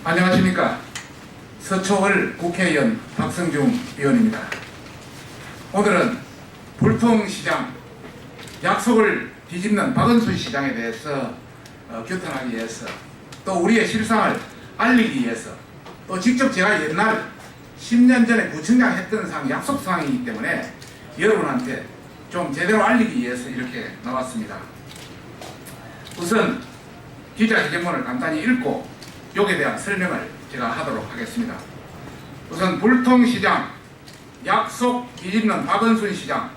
안녕하십니까. 서초을 국회의원 박성중 의원입니다. 오늘은 불통시장 약속을 뒤집는 박은순 시장에 대해서 규탄하기 위해서, 또 우리의 실상을 알리기 위해서, 또 직접 제가 옛날 10년 전에 구청장 했던 약속사항이기 때문에 여러분한테 좀 제대로 알리기 위해서 이렇게 나왔습니다. 우선 기자회견문을 간단히 읽고 여기에 대한 설명을 제가 하도록 하겠습니다. 우선 불통시장 약속 뒤집는 박은순 시장,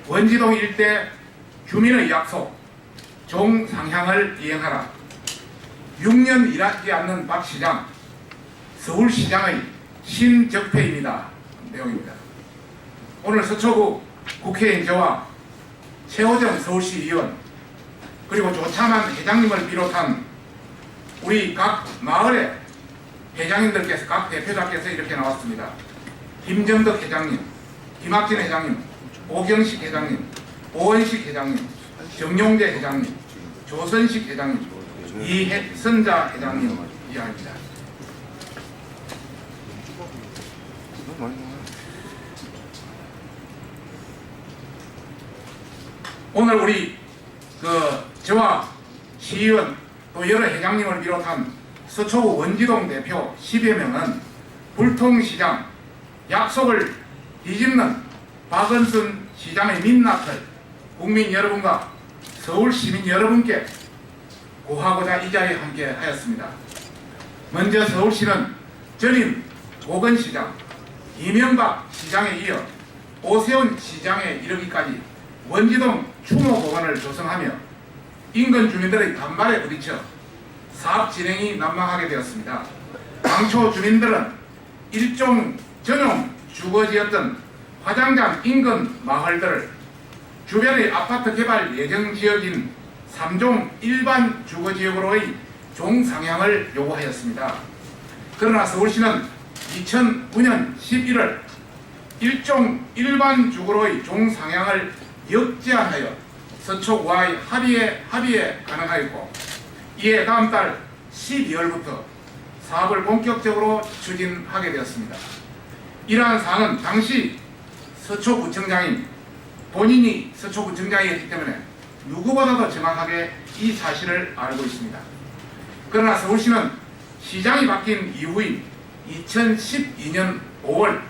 원지동 일대 주민의 약속 종상향을 이행하라. 6년 일하지 않는 박 시장, 서울시장의 신적폐입니다. 내용입니다. 오늘 서초구 국회의원 저와 최호정 서울시 의원, 그리고 조참한 회장님을 비롯한 우리 각 마을의 회장님들께서, 각 대표자께서 이렇게 나왔습니다. 김정덕 회장님, 김학진 회장님, 오경식 회장님, 오원식 회장님, 정용재 회장님, 조선식 회장님, 이선자 회장님 이야기입니다. 오늘 우리 저와 시의원 또 여러 회장님을 비롯한 서초구 원지동 대표 10여 명은 불통시장 약속을 뒤집는 박은순 시장의 민낯을 국민 여러분과 서울 시민 여러분께 고하고자 이 자리에 함께 하였습니다. 먼저 서울시는 전임 보건시장, 이명박 시장에 이어 오세훈 시장에 이르기까지 원지동 추모공원을 조성하며 인근 주민들의 반발에 부딪혀 사업 진행이 난망하게 되었습니다. 당초 주민들은 일종 전용 주거지였던 화장장 인근 마을들을 주변의 아파트 개발 예정 지역인 3종 일반 주거지역으로의 종상향을 요구하였습니다. 그러나 서울시는 2009년 11월 일종 일반 주거로의 종상향을 역제안하여 서초구와의 합의에 가능하였고, 이에 다음 달 12월부터 사업을 본격적으로 추진하게 되었습니다. 이러한 사항은 당시 서초구청장인 본인이 서초구청장이었기 때문에 누구보다도 정확하게 이 사실을 알고 있습니다. 그러나 서울시는 시장이 바뀐 이후인 2012년 5월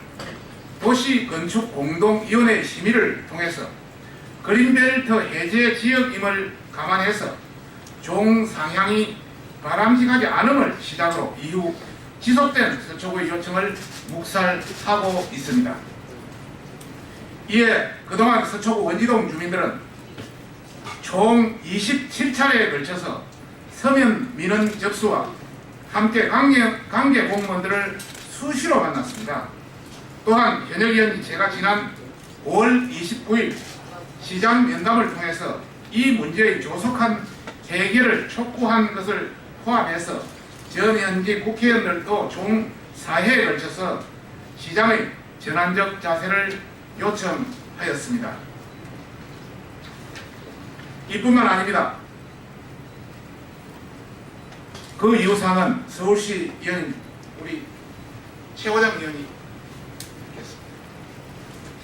도시건축공동위원회 심의를 통해서 그린벨트 해제 지역임을 감안해서 종상향이 바람직하지 않음을 시작으로 이후 지속된 서초구의 요청을 묵살하고 있습니다. 이에 그동안 서초구 원지동 주민들은 총 27차례에 걸쳐서 서면 민원 접수와 함께 관계 공무원들을 수시로 만났습니다. 또한 현역 의원이 제가 지난 5월 29일 시장 면담을 통해서 이 문제의 조속한 해결을 촉구한 것을 포함해서 전 현직 국회의원들도 총 4회에 걸쳐서 시장의 전환적 자세를 요청하였습니다. 이뿐만 아닙니다. 그 이유사항은 서울시 의원 우리 최호정 의원이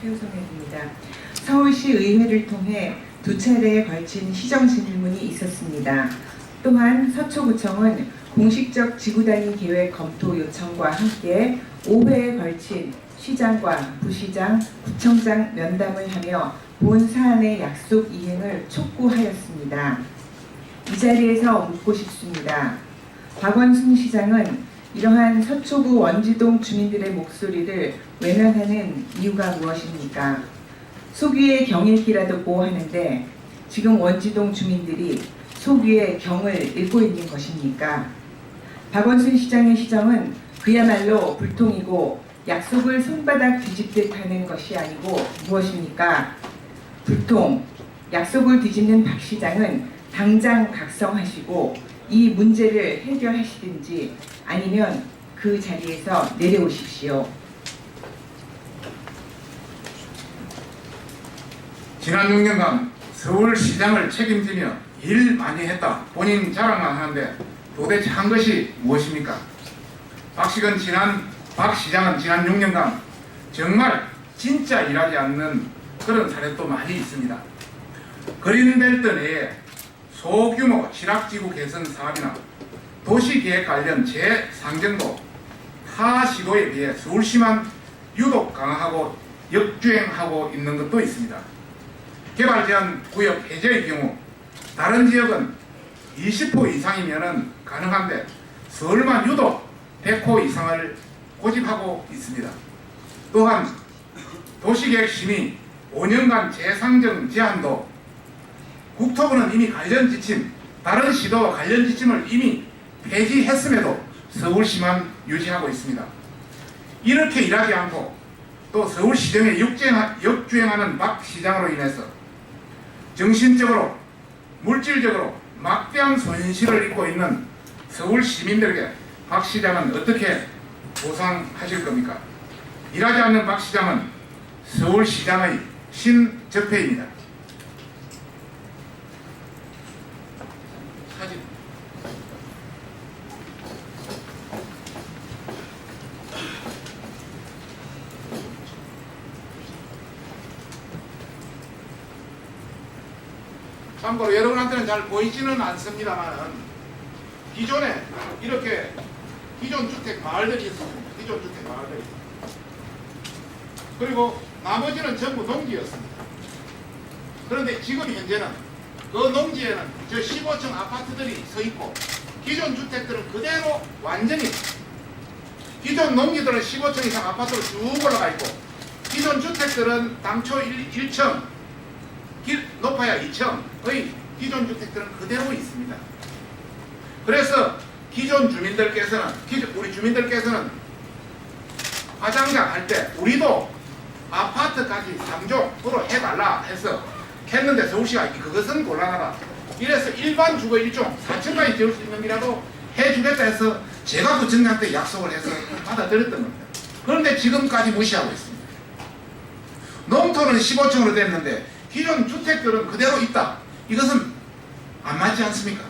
최우성 의원입니다. 서울시 의회를 통해 두 차례에 걸친 시정질문이 있었습니다. 또한 서초구청은 공식적 지구단위 계획 검토 요청과 함께 5회에 걸친 시장과 부시장, 구청장 면담을 하며 본 사안의 약속 이행을 촉구하였습니다. 이 자리에서 묻고 싶습니다. 박원순 시장은 이러한 서초구 원지동 주민들의 목소리를 외면하는 이유가 무엇입니까? 속위의 경읽기라도 보호하는데 지금 원지동 주민들이 속위의 경을 읽고 있는 것입니까? 박원순 시장의 시정은 그야말로 불통이고 약속을 손바닥 뒤집듯 하는 것이 아니고 무엇입니까? 불통, 약속을 뒤집는 박 시장은 당장 각성하시고 이 문제를 해결하시든지 아니면 그 자리에서 내려오십시오. 지난 6년간 서울시장을 책임지며 일 많이 했다 본인 자랑만 하는데 도대체 한 것이 무엇입니까? 박 시장은 지난 6년간 정말 진짜 일하지 않는 그런 사례도 많이 있습니다. 그린벨트 내에 소규모 취락지구 개선 사업이나 도시계획 관련 재상정도 타 시도에 비해 서울시만 유독 강화하고 역주행하고 있는 것도 있습니다. 개발 제한 구역 해제의 경우 다른 지역은 20호 이상이면 가능한데 서울만 유독 100호 이상을 고집하고 있습니다. 또한 도시계획 심의 5년간 재상정 제한도 국토부는 이미 관련 지침, 다른 시도와 관련 지침을 이미 폐지했음에도 서울시만 유지하고 있습니다. 이렇게 일하지 않고 또 서울시정에 역주행하는 박 시장으로 인해서 정신적으로 물질적으로 막대한 손실을 입고 있는 서울 시민들에게 박 시장은 어떻게 보상하실 겁니까? 일하지 않는 박 시장은 서울시장의 신적폐입니다. 사진. 참고로 여러분한테는 잘 보이지는 않습니다만 기존에 이렇게 기존 주택 마을들이 있었습니다. 기존 주택 마을들이. 그리고 나머지는 전부 농지였습니다. 그런데 지금 현재는 그 농지에는 저 15층 아파트들이 서 있고 기존 주택들은 그대로 완전히 기존 농지들은 15층 이상 아파트로 쭉 올라가 있고 기존 주택들은 당초 1층 높아야 2층의 기존 주택들은 그대로 있습니다. 그래서 기존 주민들께서는 우리 주민들께서는 화장장 할 때 우리도 아파트까지 3종으로 해달라 해서 했는데 서울시가 그것은 곤란하다. 이래서 일반 주거 1종 4층까지 지을 수 있는 이라도 해주겠다 해서 제가 구청장한테 약속을 해서 받아들였던 겁니다. 그런데 지금까지 무시하고 있습니다. 농토는 15층으로 됐는데 기존 주택들은 그대로 있다. 이것은 안 맞지 않습니까?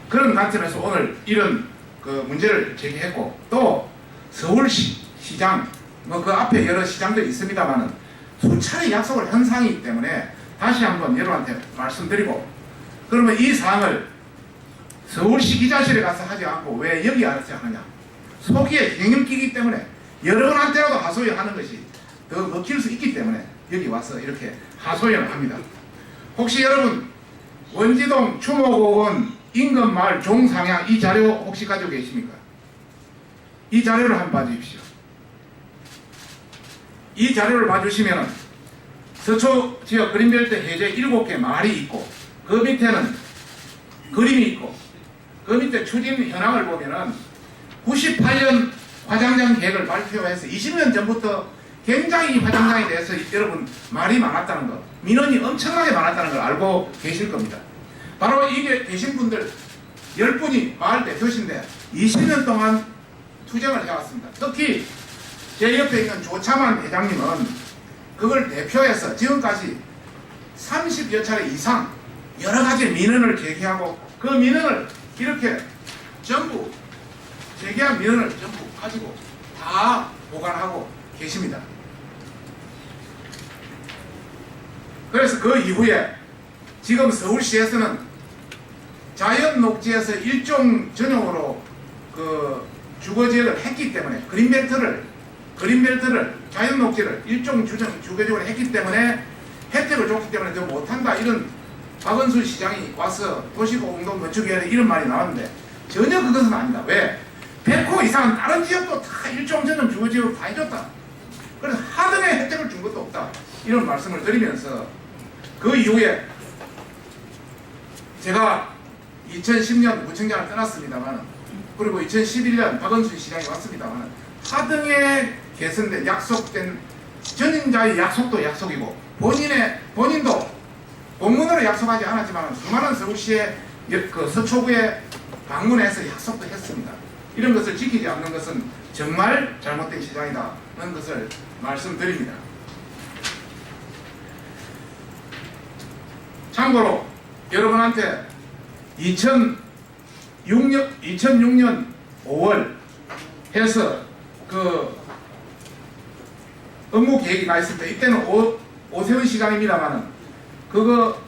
그런 관점에서 오늘 이런 그 문제를 제기했고 또 서울시장 그 앞에 여러 시장들이 있습니다만은 수차례 약속을 한 사항이기 때문에 다시 한번 여러분한테 말씀드리고 그러면 이 사항을 서울시 기자실에 가서 하지 않고 왜 여기 와서 하느냐? 속기에 개념 끼기 때문에 여러분한테라도 하소연하는 것이 더 먹힐 수 있기 때문에 여기 와서 이렇게 하소연을 합니다. 혹시 여러분 원지동 추모공원 인근마을 종상향 이 자료 혹시 가지고 계십니까? 이 자료를 한번 봐주십시오. 이 자료를 봐주시면 서초 지역 그린벨트 해제 7개 마을이 있고 그 밑에는 그림이 있고 그 밑에 추진 현황을 보면은 98년 화장장 계획을 발표해서 20년 전부터 굉장히 이 화장장에 대해서 여러분 말이 많았다는 것, 민원이 엄청나게 많았다는 걸 알고 계실 겁니다. 바로 이게 계신 분들 10분이 마을 대표신데 20년 동안 투쟁을 해왔습니다. 특히 제 옆에 있는 조차만 회장님은 그걸 대표해서 지금까지 30여 차례 이상 여러 가지 민원을 제기하고 그 민원을 이렇게 전부 제기한 민원을 전부 가지고 다 보관하고 계십니다. 그래서 그 이후에 지금 서울시에서는 자연 녹지에서 일종 전용으로 그 주거지역을 했기 때문에 그린벨트를 자연 녹지를 일종 주거지역으로 했기 때문에 혜택을 줬기 때문에 더 못한다 이런 박은순 시장이 와서 도시공동 건축위원회 이런 말이 나왔는데 전혀 그것은 아니다. 왜? 100호 이상은 다른 지역도 다 일종 전용 주거지역으로 다 해줬다. 그래서 하등의 혜택을 준 것도 없다. 이런 말씀을 드리면서 그 이후에 제가 2010년 구청장을 떠났습니다만 그리고 2011년 박은순 시장이 왔습니다만 하등에 개선된 약속된 전임자의 약속도 약속이고 본인도 본문으로 약속하지 않았지만 수많은 서울시의 그 서초구에 방문해서 약속도 했습니다. 이런 것을 지키지 않는 것은 정말 잘못된 시장이다는 것을 말씀드립니다. 참고로 여러분한테 2006년 5월 해서 그 업무 계획이 가 있을 때 이때는 오세훈 시장입니다만은 그거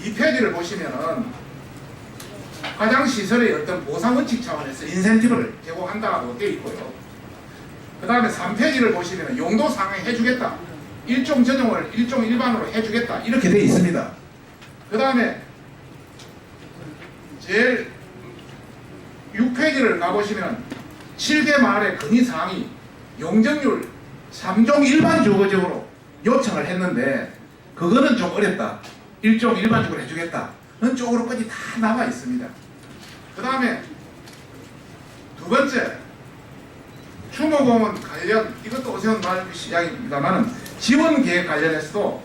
2페이지를 보시면은 화장시설의 어떤 보상 원칙 차원에서 인센티브를 제공한다고 되어 있고요. 그 다음에 3페이지를 보시면 용도 상향 해주겠다. 일종 전용을 일종 일반으로 해주겠다. 이렇게 되어 있습니다. 그 다음에 제일 6페이지를 가보시면 7개 마을의 건의사항이 용적률 3종 일반 주거적으로 요청을 했는데 그거는 좀 어렵다. 일종 일반적으로 해주겠다는 쪽으로까지 다 나와 있습니다. 그 다음에 두 번째 추모공원 관련 이것도 오세훈 마을 시장입니다만은 지원 계획 관련해서도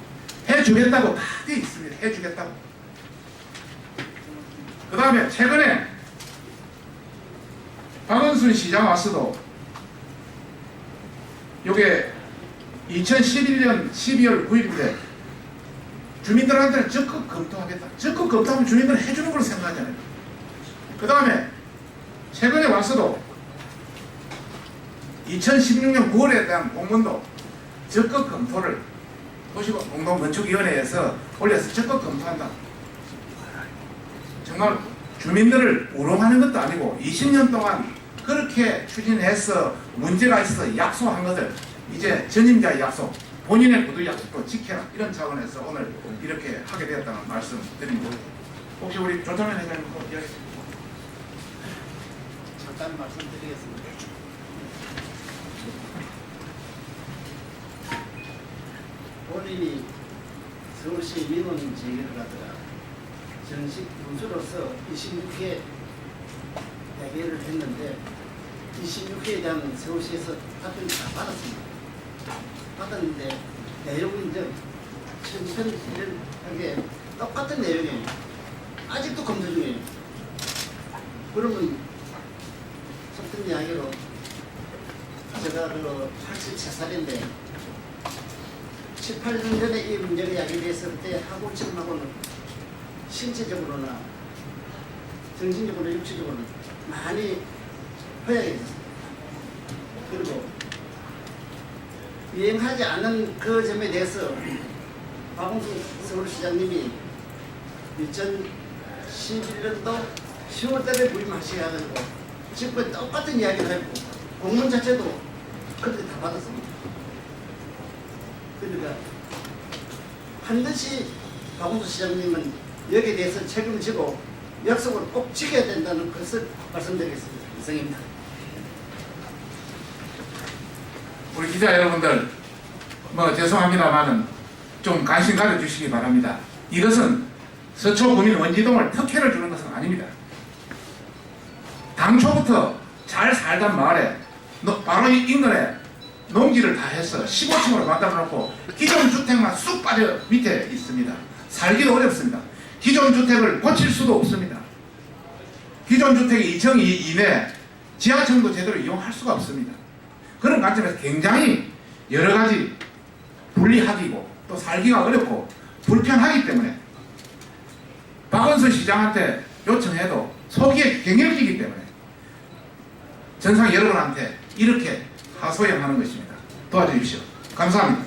해주겠다고 다 되어 있습니다. 해주겠다고. 그 다음에 최근에 박원순 시장 와서도 요게 2011년 12월 9일인데 주민들한테는 적극 검토하겠다. 적극 검토하면 주민들은 해주는 걸로 생각하잖아요. 그 다음에 최근에 와서도 2016년 9월에 대한 공문도 적극 검토를 도시공동건축위원회에서 올려서 적극 검토한다. 정말 주민들을 우롱하는 것도 아니고 20년 동안 그렇게 추진해서 문제가 있어 약속한 것을 이제 전임자의 약속, 본인의 구두 약속도 지켜라. 이런 차원에서 오늘 이렇게 하게 되었다는 말씀 드립니다. 혹시 우리 조정현 회장님 이야기 잠깐 말씀드리겠습니다. 본인이 서울시 민원 제기를 하다가 정식 문수로서 26회 대기를 했는데 26회에 대한 서울시에서 답변을 다 받았습니다. 받았는데 내용이 이제 천천하게 똑같은 내용이에요. 아직도 검토 중이에요. 그러면 속된 이야기로 제가 그 83살인데 7, 8년 전에 이 문제가 야기됐을 때 하고침하고는 신체적으로나 정신적으로 육체적으로는 많이 허약해 있었습니다. 그리고 이행하지 않은 그 점에 대해서 박원순 서울시장님이 2011년도 10월달에 부임하셔가지고 지금 똑같은 이야기를 했고 공문 자체도 그렇게 다 받았습니다. 그러니까 반드시 박원순 시장님은 여기에 대해서 책임을 지고 약속을 꼭 지켜야 된다는 것을 말씀드리겠습니다. 이상입니다. 우리 기자 여러분들 죄송합니다만은 좀 관심 가져주시기 바랍니다. 이것은 서초구민 원지동을 특혜를 주는 것은 아닙니다. 당초부터 잘 살던 마을에 바로 이 인근에 농지를 다 해서 15층으로 만들어 놓고 기존 주택만 쑥 빠져 밑에 있습니다. 살기도 어렵습니다. 기존 주택을 고칠 수도 없습니다. 기존 주택이 2층 이내 지하층도 제대로 이용할 수가 없습니다. 그런 관점에서 굉장히 여러 가지 불리하기고 또 살기가 어렵고 불편하기 때문에 박원순 시장한테 요청해도 속이 갱년기이기 때문에 전상 여러분한테 이렇게 하소연하는 것입니다. 도와주십시오. 감사합니다.